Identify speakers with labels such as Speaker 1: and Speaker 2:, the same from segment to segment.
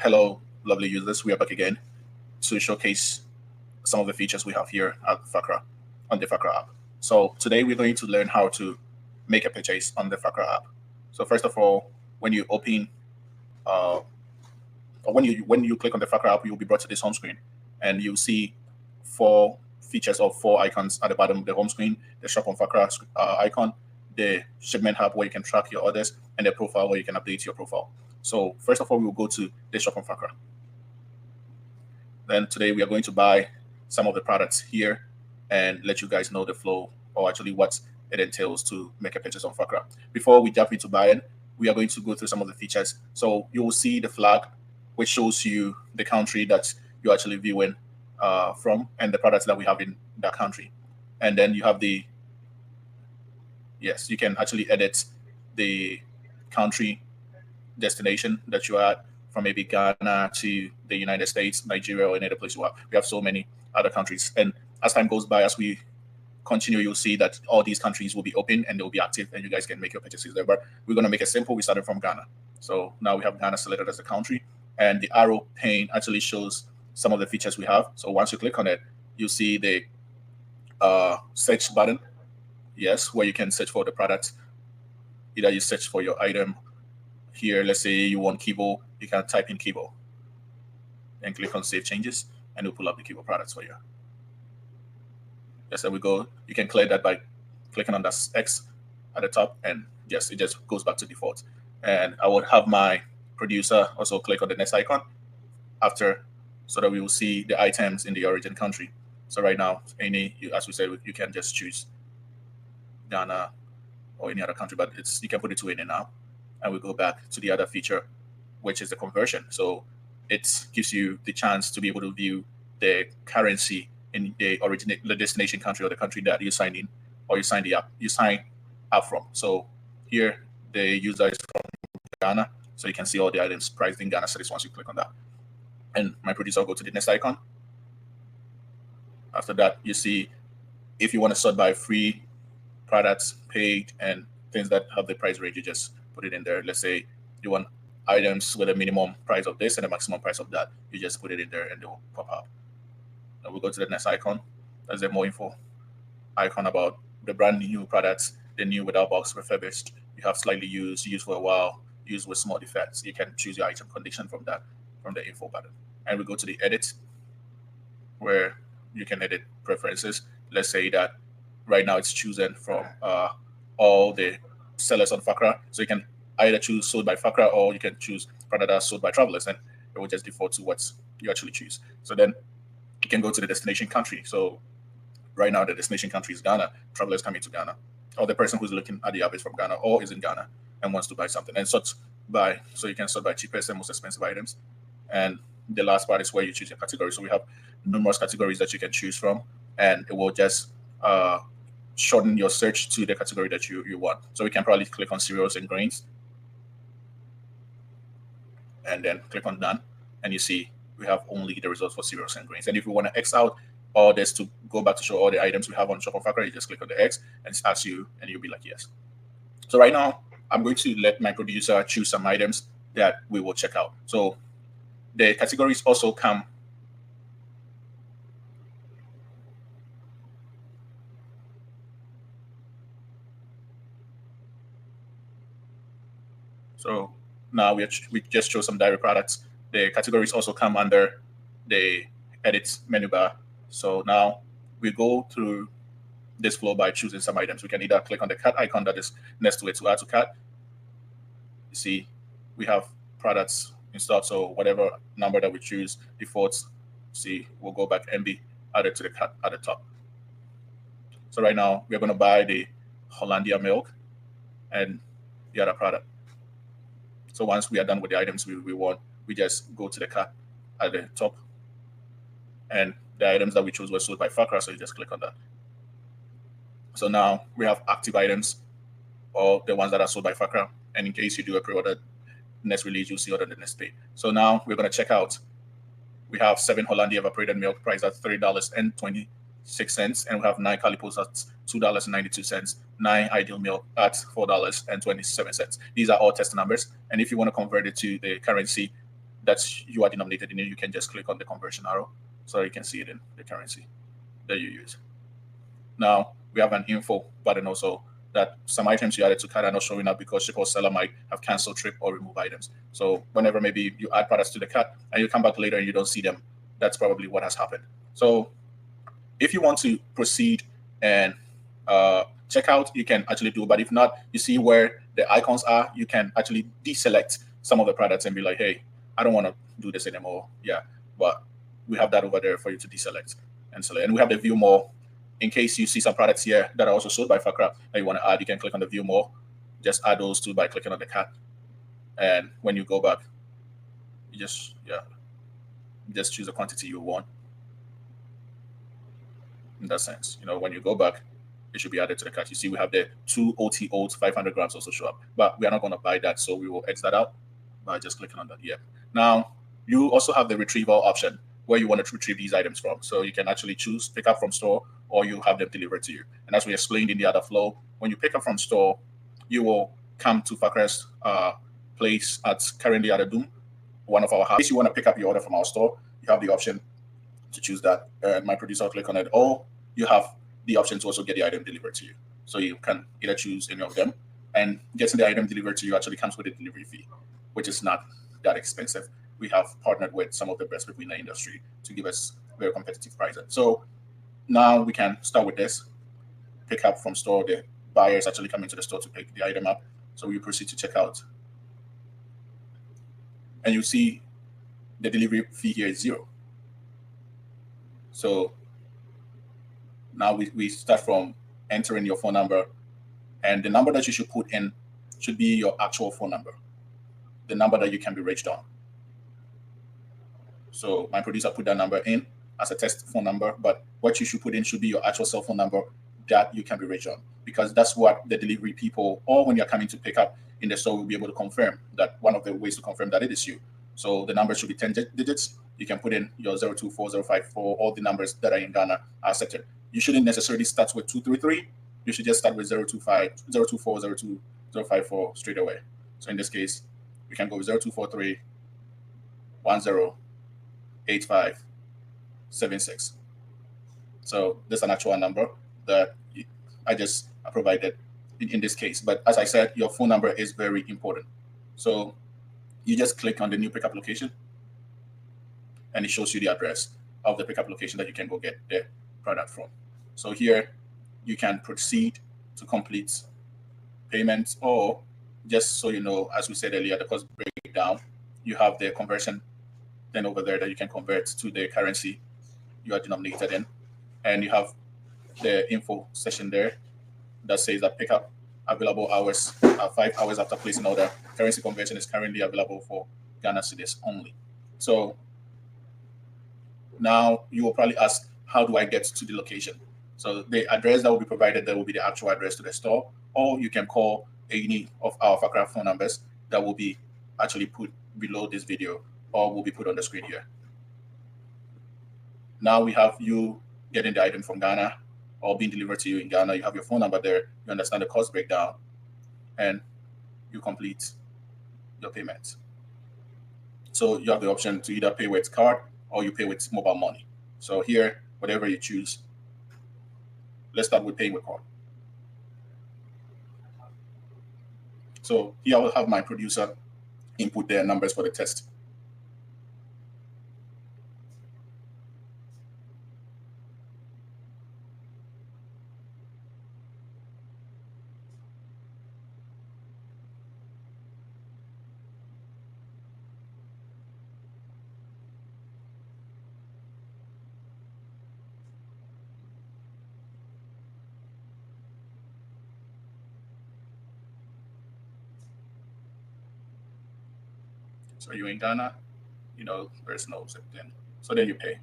Speaker 1: Hello, lovely users. We are back again to showcase some of the features we have here at Fakra on the Fakra app. So today we're going to learn how to make a purchase on the Fakra app. So first of all, when you open uh, or when you click on the Fakra app, you'll be brought to this home screen, and you'll see four features or four icons at the bottom of the home screen: the Shop on Fakra icon, the Shipment Hub where you can track your orders, and the profile where you can update your profile. So first of all, we will go to the Shop on Fakra. Then today we are going to buy some of the products here and let you guys know the flow or actually what it entails to make a purchase on Fakra. Before we jump into buying, we are going to go through some of the features. So you will see the flag, which shows you the country that you're actually viewing from and the products that we have in that country. And then you have yes, you can actually edit the country destination that you're at, from maybe Ghana to the United States, Nigeria, or any other place you are. We have so many other countries. And as time goes by, as we continue, you'll see that all these countries will be open and they'll be active and you guys can make your purchases there. But we're going to make it simple. We started from Ghana. So now we have Ghana selected as a country, and the arrow pane actually shows some of the features we have. So once you click on it, you see the search button. Yes, where you can search for the product. Either you search for your item here. Let's say you want Kibo, you can type in Kibo and click on Save Changes, and it'll pull up the Kibo products for you. Yes, there we go. You can clear that by clicking on that X at the top, and yes, it just goes back to default. And I would have my producer also click on the next icon after, so that we will see the items in the origin country. So right now, as we said, you can just choose Ghana or any other country, but you can put it to any now. And we go back to the other feature, which is the conversion. So it gives you the chance to be able to view the currency in the destination country or the country that you sign in or you sign up from. So here the user is from Ghana, so you can see all the items priced in Ghana cedis once you click on that. And my producer will go to the next icon. After that, you see if you want to sort by free, products, paid, and things that have the price range, you just put it in there. Let's say you want items with a minimum price of this and a maximum price of that. You just put it in there and they'll pop up. Now we'll go to the next icon. That's the more info icon about the brand new products, the new without box, refurbished. You have slightly used for a while, used with small defects. You can choose your item condition from the info button. And we go to the edit, where you can edit preferences. Let's say that right now it's chosen from all the sellers on Fakra. So you can either choose sold by Fakra or you can choose product that's sold by travelers, and it will just default to what you actually choose. So then you can go to the destination country. So right now the destination country is Ghana. Travelers coming to Ghana, or the person who's looking at the app is from Ghana or is in Ghana and wants to buy something, and sort by. So you can sort by cheapest and most expensive items. And the last part is where you choose your category. So we have numerous categories that you can choose from, and it will just shorten your search to the category that you want. So we can probably click on cereals and grains and then click on done, and you see we have only the results for cereals and grains. And if you want to X out all this to go back to show all the items we have on Shop on Fakra, you just click on the X and it asks you, and you'll be like, yes. So right now I'm going to let my producer choose some items that we will check out. So the categories also come. So now we just show some dairy products. The categories also come under the edit menu bar. So now we go through this flow by choosing some items. We can either click on the cart icon that is next to it to add to cart. You see, we have products in stock. So whatever number that we choose defaults, see, we'll go back and be added to the cart at the top. So right now we're going to buy the Hollandia milk and the other product. So once we are done with the items we want, we just go to the cart at the top, and the items that we chose were sold by Fakra, so you just click on that. So now we have active items, or the ones that are sold by Fakra, and in case you do a pre-order, next release, you'll see order the next pay. So now we're going to check out. We have 7 Hollandia evaporated milk priced at $3.26, and we have 9 Calipos at $2.92, 9 Ideal milk at $4.27. These are all test numbers, and if you want to convert it to the currency that you are denominated in, you can just click on the conversion arrow so you can see it in the currency that you use. Now we have an info button also, that some items you added to cart are not showing up because shipper or seller might have canceled trip or remove items. So whenever maybe you add products to the cart and you come back later and you don't see them, that's probably what has happened. So if you want to proceed and check out, you can actually do. But if not, you see where the icons are, you can actually deselect some of the products and be like, hey, I don't want to do this anymore. Yeah, but we have that over there for you to deselect and select. And we have the view more. In case you see some products here that are also sold by Fakra that you want to add, you can click on the view more. Just add those two by clicking on the cart. And when you go back, you just choose the quantity you want. In that sense, when you go back, it should be added to the cart. You see, we have the 2 OT oats 500 grams also show up, but we are not going to buy that, so we will X that out by just clicking on that. Yeah. Now you also have the retrieval option where you want to retrieve these items from. So you can actually choose pick up from store, or you have them delivered to you. And as we explained in the other flow, when you pick up from store, you will come to Fakra's place at currently at a Doom, one of our hubs. If you want to pick up your order from our store, you have the option to choose that. My producer will click on it, or you have the option to also get the item delivered to you. So you can either choose any of them, and getting the item delivered to you actually comes with a delivery fee, which is not that expensive. We have partnered with some of the best people in the industry to give us very competitive pricing. So now we can start with this. Pick up from store. The buyer is actually coming to the store to pick the item up. So we proceed to check out. And you see the delivery fee here is 0. So now we start from entering your phone number, and the number that you should put in should be your actual phone number, the number that you can be reached on. So my producer put that number in as a test phone number, but what you should put in should be your actual cell phone number that you can be reached on, because that's what the delivery people, or when you're coming to pick up in the store, will be able to confirm that. One of the ways to confirm that it is you. So the number should be 10 digits. You can put in your 024, 054, all the numbers that are in Ghana are accepted. You shouldn't necessarily start with 233. You should just start with 025, 024, 02, 054 straight away. So in this case, we can go with 0243 10 85 76. So there's an actual number that I provided in this case. But as I said, your phone number is very important. So you just click on the new pickup location, and it shows you the address of the pickup location that you can go get the product from. So here you can proceed to complete payments, or just so you know, as we said earlier, the cost breakdown, you have the conversion then over there that you can convert to the currency you are denominated in. And you have the info section there that says that pickup available hours are 5 hours after placing order. Currency conversion is currently available for Ghana cedis only. So now you will probably ask, how do I get to the location? So the address that will be provided there will be the actual address to the store, or you can call any of our Fakra phone numbers that will be actually put below this video, or will be put on the screen here. Now we have you getting the item from Ghana or being delivered to you in Ghana. You have your phone number there. You understand the cost breakdown, and you complete your payment. So you have the option to either pay with card or you pay with mobile money. So here, whatever you choose, let's start with paying with card. So here I will have my producer input their numbers for the test. So you're in Ghana, there's no then. So then you pay.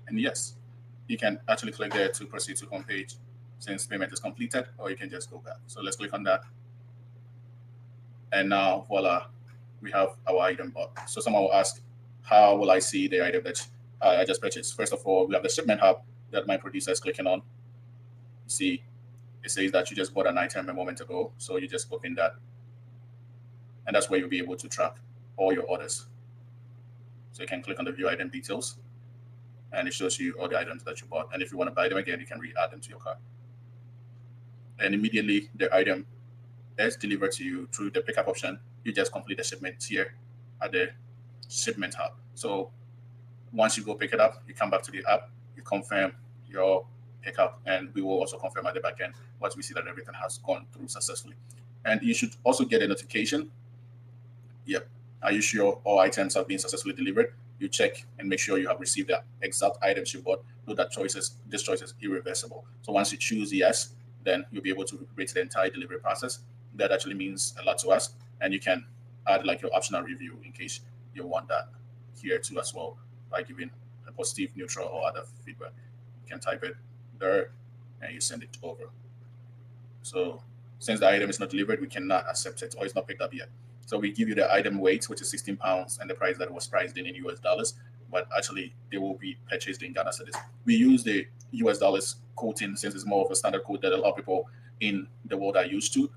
Speaker 1: And yes, you can actually click there to proceed to home page since payment is completed, or you can just go back. So let's click on that. And now, voila, we have our item bought. So someone will ask, how will I see the item that I just purchased? First of all, we have the shipment hub that my producer is clicking on. You see, it says that you just bought an item a moment ago. So you just open that. And that's where you'll be able to track all your orders. So you can click on the view item details, and it shows you all the items that you bought. And if you want to buy them again, you can re-add them to your cart. And immediately the item is delivered to you through the pickup option. You just complete the shipment here at the shipment hub. So once you go pick it up, you come back to the app, you confirm your pickup, and we will also confirm at the back end once we see that everything has gone through successfully. And you should also get a notification. Yep. Are you sure all items have been successfully delivered? You check and make sure you have received the exact items you bought. Know that this choice is irreversible. So once you choose yes, then you'll be able to rate the entire delivery process. That actually means a lot to us. And you can add like your optional review in case you want that here too as well, by giving a positive, neutral, or other feedback. You can type it there and you send it over. So since the item is not delivered, we cannot accept it, or it's not picked up yet. So we give you the item weight, which is 16 pounds, and the price that it was priced in US dollars, but actually they will be purchased in Ghana cedis. We use the US dollars quoting since it's more of a standard quote that a lot of people in the world are used to.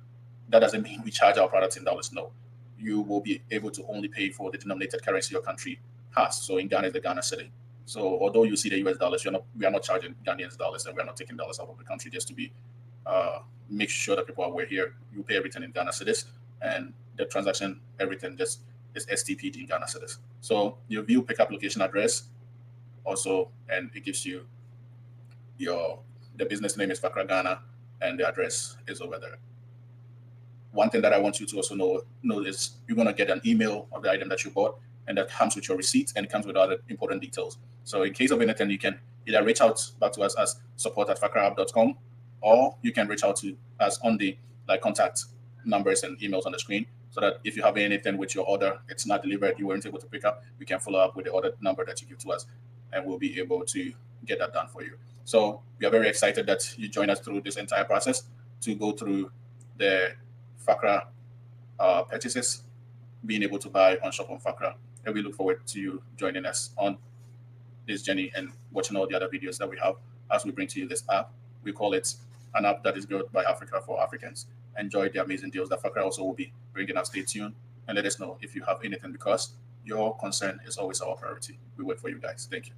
Speaker 1: That doesn't mean we charge our products in dollars. No, you will be able to only pay for the denominated currency your country has. So in Ghana is the Ghana cedi. So although you see the US dollars, we are not charging Ghanaians dollars, and we are not taking dollars out of the country just to be make sure that people are aware here. You pay everything in Ghana cedis, and the transaction, everything just is STP'd in Ghana cedis. So you view pickup location address also, and it gives you the business name is Fakra Ghana, and the address is over there. One thing that I want you to also know is you're going to get an email of the item that you bought, and that comes with your receipt, and it comes with other important details. So in case of anything, you can either reach out back to us as support@fakraapp.com, or you can reach out to us on the contact numbers and emails on the screen, so that if you have anything with your order, it's not delivered, you weren't able to pick up, we can follow up with the order number that you give to us, and we'll be able to get that done for you. So we are very excited that you join us through this entire process to go through the Fakra purchases, being able to buy on Shop on Fakra. And we look forward to you joining us on this journey and watching all the other videos that we have as we bring to you this app. We call it an app that is built by Africa for Africans. Enjoy the amazing deals that Fakra also will be bringing us. Stay tuned and let us know if you have anything, because your concern is always our priority. We wait for you guys. Thank you.